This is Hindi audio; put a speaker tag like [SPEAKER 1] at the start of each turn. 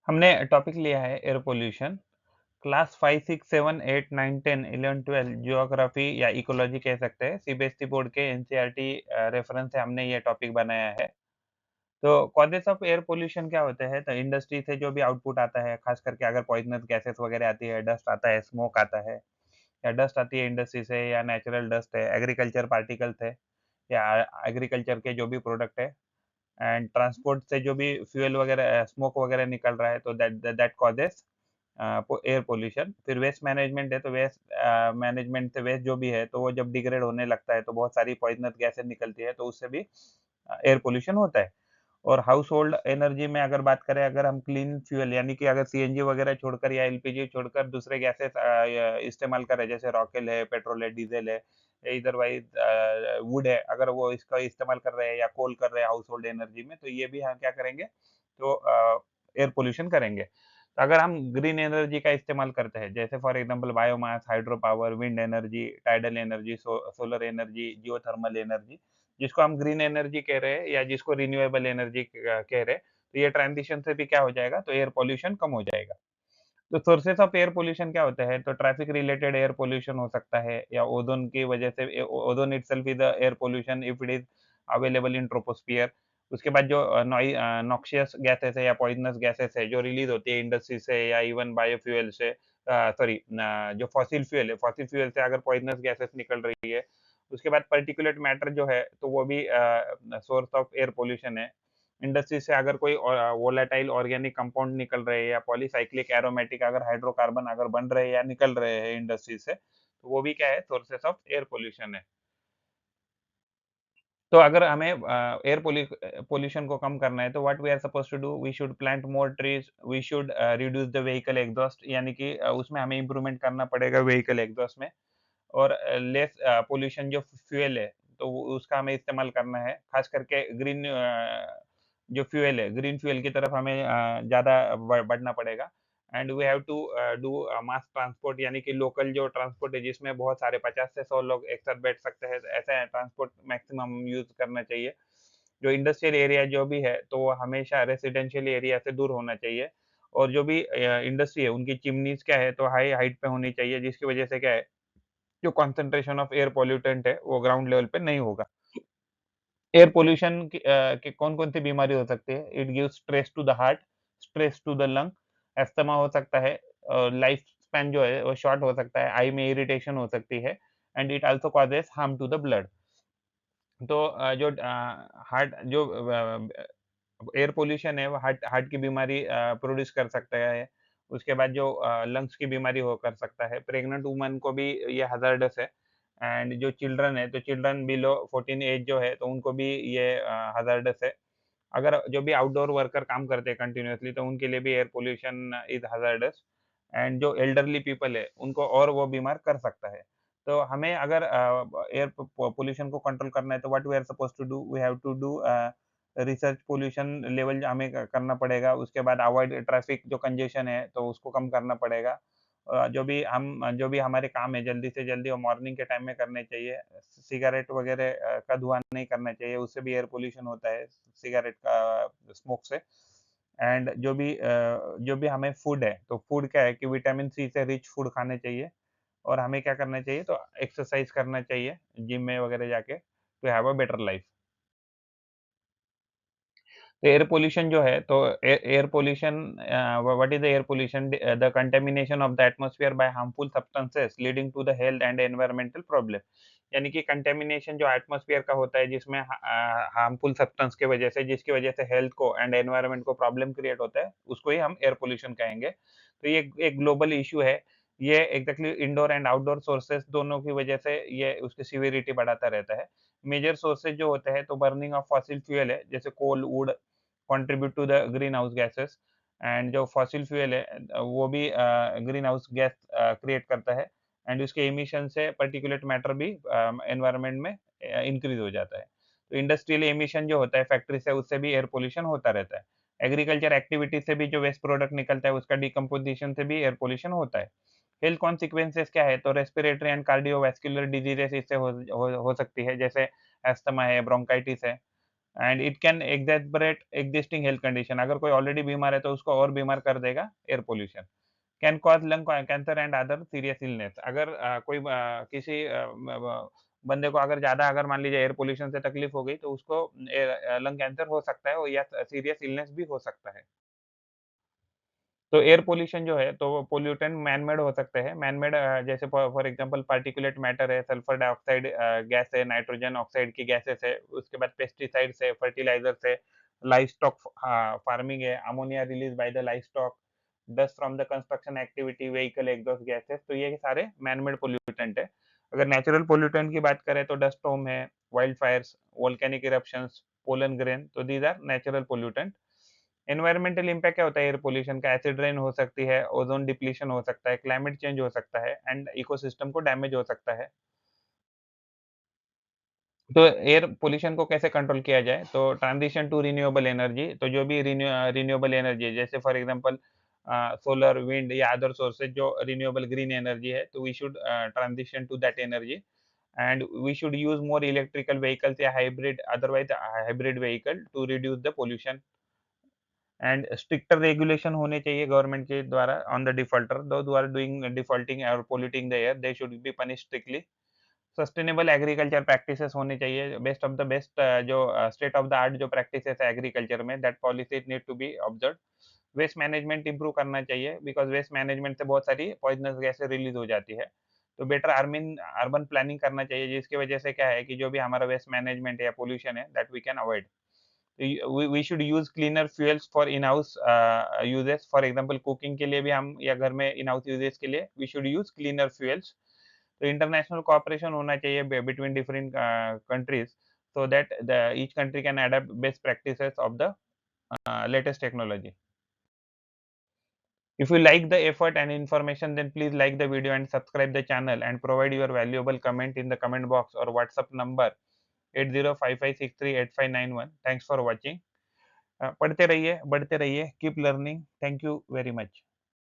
[SPEAKER 1] हमने टॉपिक लिया है एयर पॉल्यूशन। क्लास 5, 6, 7, 8, 9, 10, 11, 12 ज्योग्राफी या इकोलॉजी कह सकते हैं। सीबीएसई बोर्ड के एनसीईआरटी रेफरेंस से हमने ये टॉपिक बनाया है। तो कॉजेस ऑफ एयर पॉल्यूशन क्या होते हैं? तो इंडस्ट्री से जो भी आउटपुट आता है, खास करके अगर पॉइजनस गैसेस वगैरह आती है, डस्ट आता है, स्मोक आता है या डस्ट आती है इंडस्ट्री से या नेचुरल डस्ट है, एग्रीकल्चर पार्टिकल्स है या एग्रीकल्चर के जो भी प्रोडक्ट है एंड ट्रांसपोर्ट से जो भी फ्यूल वगैरह स्मोक वगैरह निकल रहा है तो that that causes air pollution. फिर वेस्ट मैनेजमेंट है तो वेस्ट मैनेजमेंट से वेस्ट जो भी है तो वो जब डिग्रेड होने लगता है तो बहुत सारी पॉइजनस गैसेस निकलती है तो उससे भी एयर पॉल्यूशन होता है। और हाउस होल्ड एनर्जी में अगर बात करें, अगर हम क्लीन फ्यूल यानी कि अगर सीएनजी वगैरह छोड़कर या एलपीजी छोड़कर दूसरे गैसेस इस्तेमाल करें, जैसे रॉकेल है, पेट्रोल है, डीजल है, इधरवाइज वुड है, अगर वो इसका इस्तेमाल कर रहे हैं या कोल कर रहे हैं हाउस होल्ड एनर्जी में, तो ये भी हम क्या करेंगे, तो एयर पोल्यूशन करेंगे। तो अगर हम ग्रीन एनर्जी का इस्तेमाल करते हैं, जैसे for example biomass, hydro power, wind energy, tidal energy, solar energy, geothermal energy, जिसको हम ग्रीन एनर्जी कह रहे हैं या जिसको रिन्यूएबल एनर्जी कह रहे हैं, तो ये ट्रांजिशन से भी क्या हो जाएगा, तो एयर पॉल्यूशन कम हो जाएगा। तो सोर्सेस ऑफ एयर पॉल्यूशन क्या होते हैं? तो ट्रैफिक रिलेटेड एयर पॉल्यूशन हो सकता है या ओज़ोन की वजह से ozone itself is the air pollution if it is available in troposphere. उसके बाद जो नॉक्सियस गैसेस है या पॉइज़नस गैसेस है जो रिलीज़ होती है इंडस्ट्री से या इवन बायोफ्यूल से, सॉरी, जो फॉसिल फ्यूल है, फॉसिल फ्यूल से अगर पॉइज़नस गैसेस निकल रही है। उसके बाद पार्टिकुलेट मैटर जो है तो वो भी सोर्स ऑफ एयर पॉल्यूशन है। इंडस्ट्री से अगर कोई वोलेटाइल ऑर्गेनिक कंपाउंड निकल रहे हैं या पॉलीसाइक्लिक एरोमेटिक अगर हाइड्रोकार्बन अगर बन रहे हैं या निकल रहे हैं इंडस्ट्री से, तो वो भी क्या है, सोर्सेस ऑफ एयर पॉल्यूशन है। तो अगर हमें एयर पॉल्यूशन को कम करना है तो what we are supposed to do, we should plant more trees, we should reduce the vehicle exhaust, यानी कि उसमें हमें इम्प्रूवमेंट करना पड़ेगा व्हीकल एग्जॉस्ट में। और लेस पॉल्यूशन जो फ्यूल है, तो उसका हमें इस्तेमाल करना है। खास करके ग्रीन जो फ्यूल है, ग्रीन फ्यूल की तरफ हमें ज़्यादा बढ़ना पड़ेगा। And we have to do mass transport, यानी कि लोकल जो ट्रांसपोर्ट है जिसमें बहुत सारे 50 से 100 लोग एक साथ बैठ सकते हैं, ऐसा ट्रांसपोर्ट मैक्सिमम यूज़ करना चाहिए। जो इंडस्ट्रियल एरिया जो भी है, तो वो हमेशा रेजिडेंशियल एरिया से दूर होना चाहिए। और जो भी इंडस्ट्री है, उनकी चिमनीज़ क्या है, तो हाई हाइट पे होनी चाहिए, जिसकी वजह से क्या है, जो कंसंट्रेशन ऑफ एयर पॉल्यूटेंट है, वो ग्राउंड लेवल पे नहीं होगा। एयर पॉल्यूशन की कौन-कौन सी बीमारी हो सकती है? It gives stress to the heart, stress to the lung, asthma हो सकता है, लाइफ स्पैन जो है वो शॉर्ट हो सकता है, आई में इरिटेशन हो सकती है and it also causes harm to the blood. तो जो हार्ट जो एयर पॉल्यूशन है वो हार्ट हार्ट की बीमारी प्रोड्यूस कर सकता है। उसके बाद जो लंग्स की बीमारी हो कर सकता है। प्रेग्नेंट वुमन को भी ये हज़ार्डस है। एंड जो चिल्ड्रन है, तो चिल्ड्रन बिलो 14 एज जो है, तो उनको भी ये हज़ार्डस है। अगर जो भी आउटडोर वर्कर काम करते हैं कंटिन्यूअसली, तो उनके लिए भी air pollution is hazards. And जो एल्डरली पीपल है, उनको और वो बीमार कर सकता है। तो हमें अगर एयर पॉल्यूशन को कंट्रोल करना है, तो what we are supposed to do, we have to do research pollution level हमें करना पड़ेगा। उसके बाद अवॉइड ट्रैफिक जो कंजेशन है, तो उसको कम करना पड़ेगा। जो भी हमारे काम है जल्दी से जल्दी वो मॉर्निंग के टाइम में करने चाहिए। सिगरेट वगैरह का धुआं नहीं करना चाहिए, उससे भी एयर पोल्यूशन होता है, सिगरेट का स्मोक से। एंड जो भी हमें फूड है, तो फूड क्या है कि विटामिन सी से रिच फूड खाने चाहिए। और हमें क्या करना चाहिए, तो एक्सरसाइज करना चाहिए जिम में वगैरह जाके, to have a better life. तो एयर पॉल्यूशन जो है, तो air pollution, what is the air pollution? The contamination of the atmosphere by harmful substances leading to the health and environmental problem. यानी कि कंटामिनेशन जो एटमॉस्फेयर का होता है, जिसमें हार्मफुल सब्सटेंस की वजह से, जिसकी वजह से हेल्थ को एंड एनवायरनमेंट को प्रॉब्लम क्रिएट होता है, उसको ही हम एयर पॉल्यूशन कहेंगे। तो ये एक ग्लोबल इश्यू है। ये exactly indoor and outdoor sources दोनों की वजह से ये उसकी सीवियरिटी बढ़ाता रहता है। मेजर सोर्सेज़ जो होते हैं, तो बर्निंग ऑफ फॉसिल फ्यूल है, जैसे coal, wood contribute to the greenhouse gases. And जो फॉसिल फ्यूल है, वो भी ग्रीन हाउस गैस क्रिएट करता है। एंड उसके इमिशन से पार्टिकुलेट मैटर भी एनवायरनमेंट में इंक्रीज हो जाता है। तो इंडस्ट्रियल एमिशन जो होता है फैक्ट्री से, उससे भी एयर पोल्यूशन होता रहता है। एग्रीकल्चर एक्टिविटी से भी जो वेस्ट प्रोडक्ट निकलता है, उसका डिकम्पोजिशन से भी एयर पोल्यूशन होता है। हेल्थ कॉन्सिक्वेंसेस क्या है, तो रेस्पिरेटरी एंड कार्डियोवैस्कुलर डिजीजेस इससे हो सकती है, जैसे अस्थमा है, ब्रोंकाइटिस है। And it can exaggerate existing health condition. अगर कोई ऑलरेडी बीमार है तो उसको और बीमार कर देगा air pollution. Can cause lung cancer and other serious illness. अगर कोई किसी बंदे को अगर ज़्यादा अगर मान लीजिए एयर पोल्यूशन से तकलीफ हो गई तो उसको लंग कैंसर हो सकता है या सीरियस इलनेस भी हो सकता है। तो एयर पोल्यूशन जो है तो वो पोल्यूटेंट मैन मेड हो सकते हैं। मैन मेड जैसे फॉर एग्जांपल पार्टिकुलेट मैटर है, सल्फर डाइऑक्साइड गैस है, नाइट्रोजन ऑक्साइड की गैसेस है, उसके बाद पेस्टिसाइड्स है, फर्टिलाइजर्स है, लाइवस्टॉक फार्मिंग है, ammonia release by the livestock, dust from the construction activity, vehicle exhaust gases, तो ये सारे मैन मेड पोल्यूटेंट है। अगर नेचुरल पोल्यूटेंट की बात करें तो डस्ट स्टॉर्म है, wildfires, volcanic eruptions, pollen grain, तो these are natural pollutant. Environmental impact क्या होता है एयर पोल्यूशन का? एसिड रेन हो सकती है, ओजोन डिप्लीशन हो सकता है, क्लाइमेट चेंज हो सकता है एंड इकोसिस्टम को डैमेज हो सकता है। तो एयर पोल्यूशन को कैसे कंट्रोल किया जाए? तो ट्रांजिशन टू रिन्यूएबल एनर्जी, तो जो भी रिन्यूएबल एनर्जी है, जैसे फॉर एग्जांपल सोलर, विंड या अदर सोर्सेज जो रिन्यूएबल ग्रीन एनर्जी है, तो we should transition to that energy and we should use more electrical vehicles या hybrid, otherwise hybrid vehicle to reduce the pollution. And stricter regulation होने चाहिए गवर्नमेंट के द्वारा on the defaulter, those who are doing defaulting और polluting the air, they should be punish strictly. Sustainable agriculture practices होनी चाहिए, बेस्ट ऑफ द बेस्ट जो स्टेट ऑफ द आर्ट जो प्रैक्टिसेस है एग्रीकल्चर में, that policies need to be observe. Waste management improve करना चाहिए, बिकॉज वेस्ट मैनेजमेंट से बहुत सारी पॉइजनस गैसें रिलीज हो जाती है। तो बेटर अर्मिन अर्बन प्लानिंग करना चाहिए, जिसकी वजह से क्या है कि जो भी हमारा वेस्ट मैनेजमेंट या पोल्यूशन है that we can avoid. we should use cleaner fuels for in house uses, for example cooking के लिए भी हम या घर में इन हाउस यूजेस के लिए we should use cleaner fuels। तो इंटरनेशनल कोऑपरेशन होना चाहिए between different countries, so that the each country can adapt best practices of the latest technology। If you like the effort and information, then please like the video and subscribe the channel and provide your valuable comment in the comment box or WhatsApp number 8055638591। Thanks for watching। पढ़ते रहिए, बढ़ते रहिए, keep learning. Thank you very much.